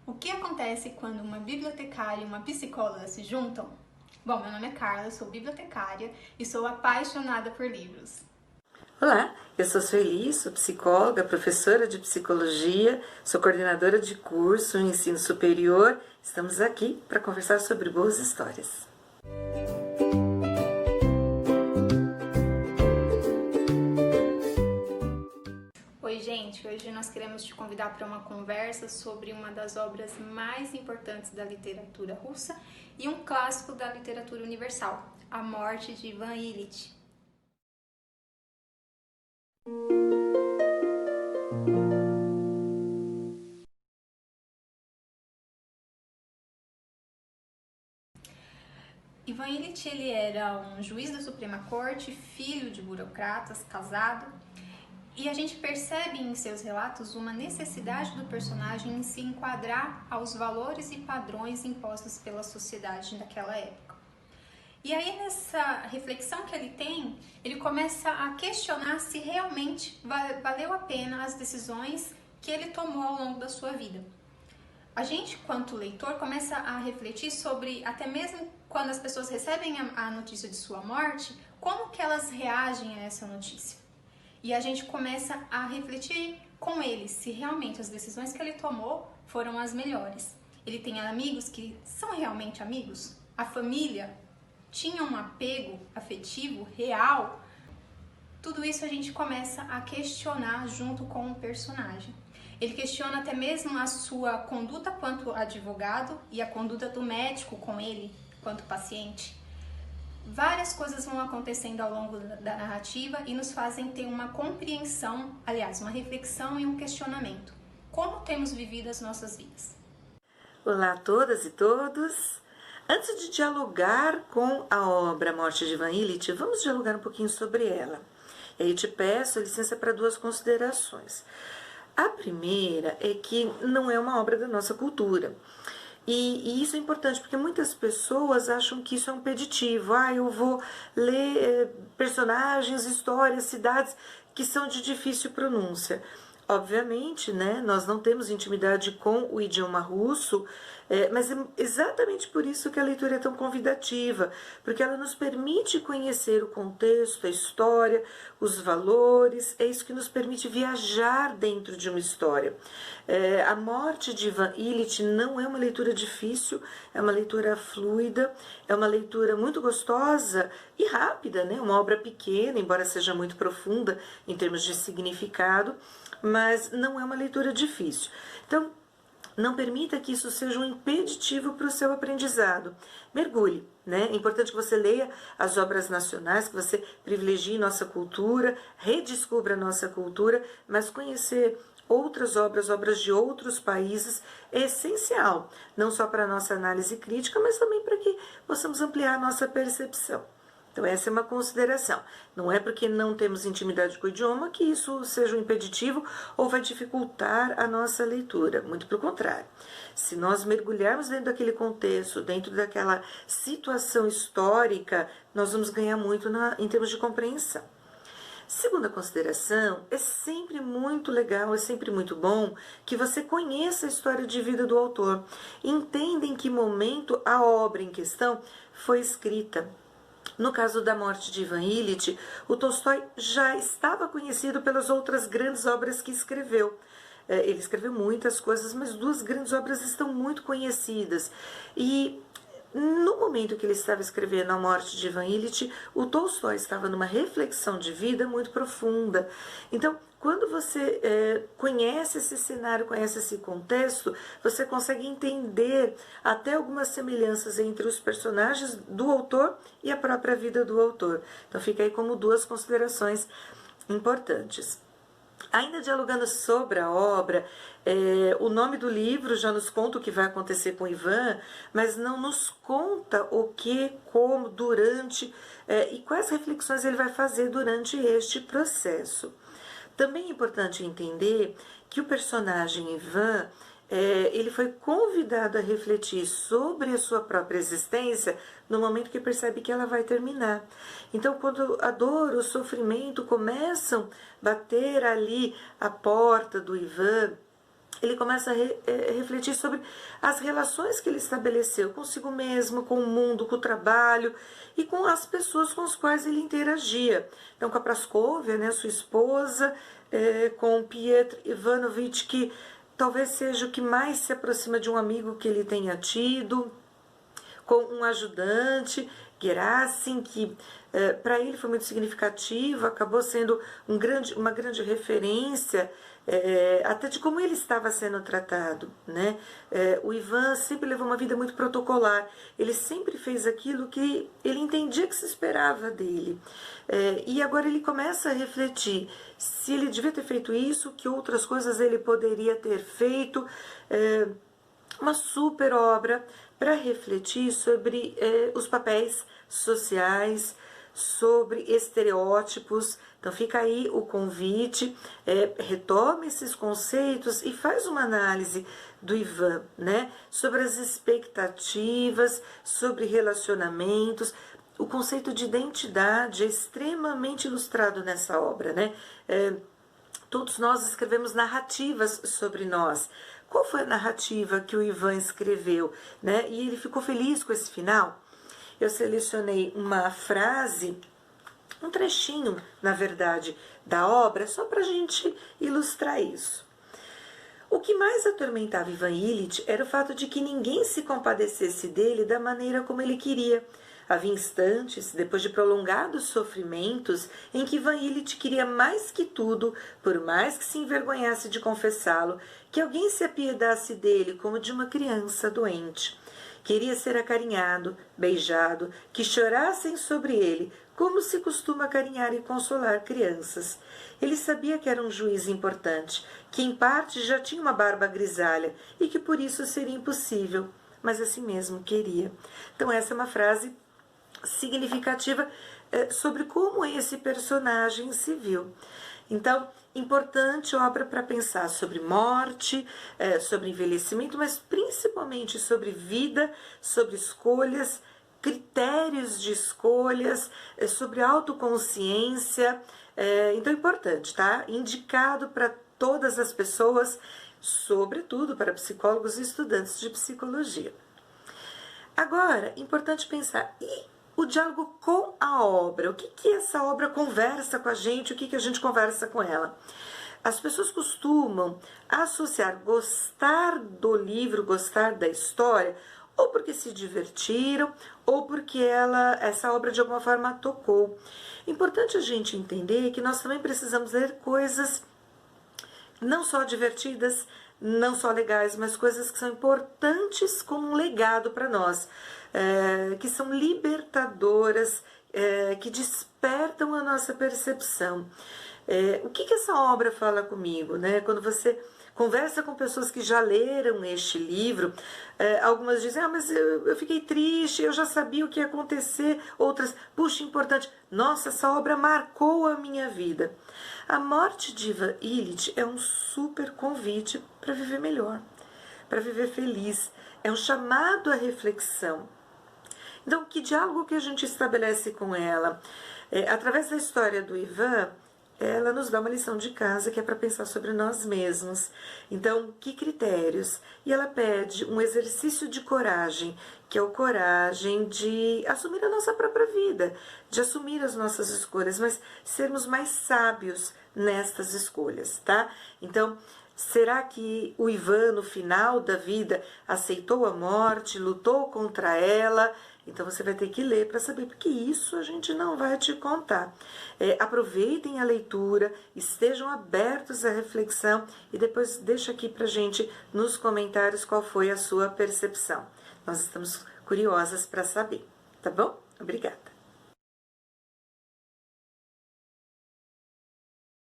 O que acontece quando uma bibliotecária e uma psicóloga se juntam? Bom, meu nome é Carla, sou bibliotecária e sou apaixonada por livros. Olá, eu sou Sueli, sou psicóloga, professora de psicologia, sou coordenadora de curso em ensino superior. Estamos aqui para conversar sobre boas histórias. Oi, gente! Hoje nós queremos te convidar para uma conversa sobre uma das obras mais importantes da literatura russa e um clássico da literatura universal, A Morte de Ivan Ilitch. Ivan Ilitch, ele era um juiz da Suprema Corte, filho de burocratas, casado, e a gente percebe em seus relatos uma necessidade do personagem em se enquadrar aos valores e padrões impostos pela sociedade daquela época. E aí, nessa reflexão que ele tem, ele começa a questionar se realmente valeu a pena as decisões que ele tomou ao longo da sua vida. A gente, quanto leitor, começa a refletir sobre, até mesmo quando as pessoas recebem a notícia de sua morte, como que elas reagem a essa notícia. E a gente começa a refletir com ele se realmente as decisões que ele tomou foram as melhores. Ele tem amigos que são realmente amigos? A família tinha um apego afetivo real? Tudo isso a gente começa a questionar junto com o personagem. Ele questiona até mesmo a sua conduta quanto advogado e a conduta do médico com ele quanto paciente. Várias coisas vão acontecendo ao longo da narrativa e nos fazem ter uma compreensão, aliás, uma reflexão e um questionamento. Como temos vivido as nossas vidas? Olá a todas e todos! Antes de dialogar com a obra Morte de Ivan Ilitch, vamos dialogar um pouquinho sobre ela. E aí te peço licença para duas considerações. A primeira é que não é uma obra da nossa cultura. E isso é importante, porque muitas pessoas acham que isso é um impeditivo. Eu vou ler personagens, histórias, cidades que são de difícil pronúncia. Obviamente, né, nós não temos intimidade com o idioma russo, mas é exatamente por isso que a leitura é tão convidativa, porque ela nos permite conhecer o contexto, a história, os valores, é isso que nos permite viajar dentro de uma história. A Morte de Ivan Ilitch não é uma leitura difícil, é uma leitura fluida, é uma leitura muito gostosa e rápida, né? Uma obra pequena, embora seja muito profunda em termos de significado, mas não é uma leitura difícil. Então, não permita que isso seja um impeditivo para o seu aprendizado. Mergulhe, né? É importante que você leia as obras nacionais, que você privilegie nossa cultura, redescubra nossa cultura, mas conhecer outras obras, obras de outros países, é essencial, não só para a nossa análise crítica, mas também para que possamos ampliar a nossa percepção. Então essa é uma consideração. Não é porque não temos intimidade com o idioma que isso seja um impeditivo ou vai dificultar a nossa leitura. Muito pelo contrário. Se nós mergulharmos dentro daquele contexto, dentro daquela situação histórica, nós vamos ganhar muito em termos de compreensão. Segunda consideração, é sempre muito legal, é sempre muito bom que você conheça a história de vida do autor. Entenda em que momento a obra em questão foi escrita. No caso da Morte de Ivan Ilitch, o Tolstói já estava conhecido pelas outras grandes obras que escreveu. Ele escreveu muitas coisas, mas duas grandes obras estão muito conhecidas. E no momento que ele estava escrevendo A Morte de Ivan Ilitch, o Tolstói estava numa reflexão de vida muito profunda. Então, quando você conhece esse cenário, conhece esse contexto, você consegue entender até algumas semelhanças entre os personagens do autor e a própria vida do autor. Então, fica aí como duas considerações importantes. Ainda dialogando sobre a obra, o nome do livro já nos conta o que vai acontecer com Ivan, mas não nos conta o que, como, durante e quais reflexões ele vai fazer durante este processo. Também é importante entender que o personagem Ivan, ele foi convidado a refletir sobre a sua própria existência no momento que percebe que ela vai terminar. Então, quando a dor, o sofrimento começam a bater ali a porta do Ivan, ele começa a refletir sobre as relações que ele estabeleceu consigo mesmo, com o mundo, com o trabalho e com as pessoas com as quais ele interagia. Então, com a Praskovia, né, sua esposa, com Piotr Ivanovich, que talvez seja o que mais se aproxima de um amigo que ele tenha tido, com um ajudante, Gerasim, que para ele foi muito significativo, acabou sendo uma grande referência, até de como ele estava sendo tratado, né? O Ivan sempre levou uma vida muito protocolar, ele sempre fez aquilo que ele entendia que se esperava dele. E agora ele começa a refletir se ele devia ter feito isso, que outras coisas ele poderia ter feito. Uma super obra para refletir sobre os papéis sociais, sobre estereótipos. Então fica aí o convite, retome esses conceitos e faz uma análise do Ivan, né? Sobre as expectativas, sobre relacionamentos. O conceito de identidade é extremamente ilustrado nessa obra, né? Todos nós escrevemos narrativas sobre nós. Qual foi a narrativa que o Ivan escreveu, né? E ele ficou feliz com esse final? Eu selecionei uma frase, um trechinho, na verdade, da obra, só para a gente ilustrar isso. O que mais atormentava Ivan Ilitch era o fato de que ninguém se compadecesse dele da maneira como ele queria. Havia instantes, depois de prolongados sofrimentos, em que Ivan Ilitch queria mais que tudo, por mais que se envergonhasse de confessá-lo, que alguém se apiedasse dele como de uma criança doente. Queria ser acarinhado, beijado, que chorassem sobre ele, como se costuma acarinhar e consolar crianças. Ele sabia que era um juiz importante, que em parte já tinha uma barba grisalha e que por isso seria impossível, mas assim mesmo queria. Então essa é uma frase significativa sobre como esse personagem se viu. Então, importante obra para pensar sobre morte, sobre envelhecimento, mas principalmente sobre vida, sobre escolhas, critérios de escolhas, sobre autoconsciência. Então, importante, tá? Indicado para todas as pessoas, sobretudo para psicólogos e estudantes de psicologia. Agora, importante pensar, e o diálogo com a obra? O que essa obra conversa com a gente? O que a gente conversa com ela? As pessoas costumam associar gostar do livro, gostar da história, ou porque se divertiram, ou porque essa obra de alguma forma tocou. Importante a gente entender que nós também precisamos ler coisas não só divertidas, não só legais, mas coisas que são importantes como um legado para nós, que são libertadoras, que despertam a nossa percepção. O que essa obra fala comigo, né? Quando você conversa com pessoas que já leram este livro, algumas dizem, mas eu fiquei triste, eu já sabia o que ia acontecer. Outras, puxa, importante, nossa, essa obra marcou a minha vida. A morte de Ivan Ilitch é um super convite para viver melhor, para viver feliz. É um chamado à reflexão. Então, que diálogo que a gente estabelece com ela? Através da história do Ivan, ela nos dá uma lição de casa que é para pensar sobre nós mesmos. Então, que critérios? E ela pede um exercício de coragem, que é a coragem de assumir a nossa própria vida, de assumir as nossas escolhas, mas sermos mais sábios nestas escolhas, tá? Então, será que o Ivan, no final da vida, aceitou a morte, lutou contra ela? Então você vai ter que ler para saber, porque isso a gente não vai te contar. Aproveitem a leitura, estejam abertos à reflexão e depois deixa aqui para a gente nos comentários qual foi a sua percepção. Nós estamos curiosas para saber, tá bom? Obrigada.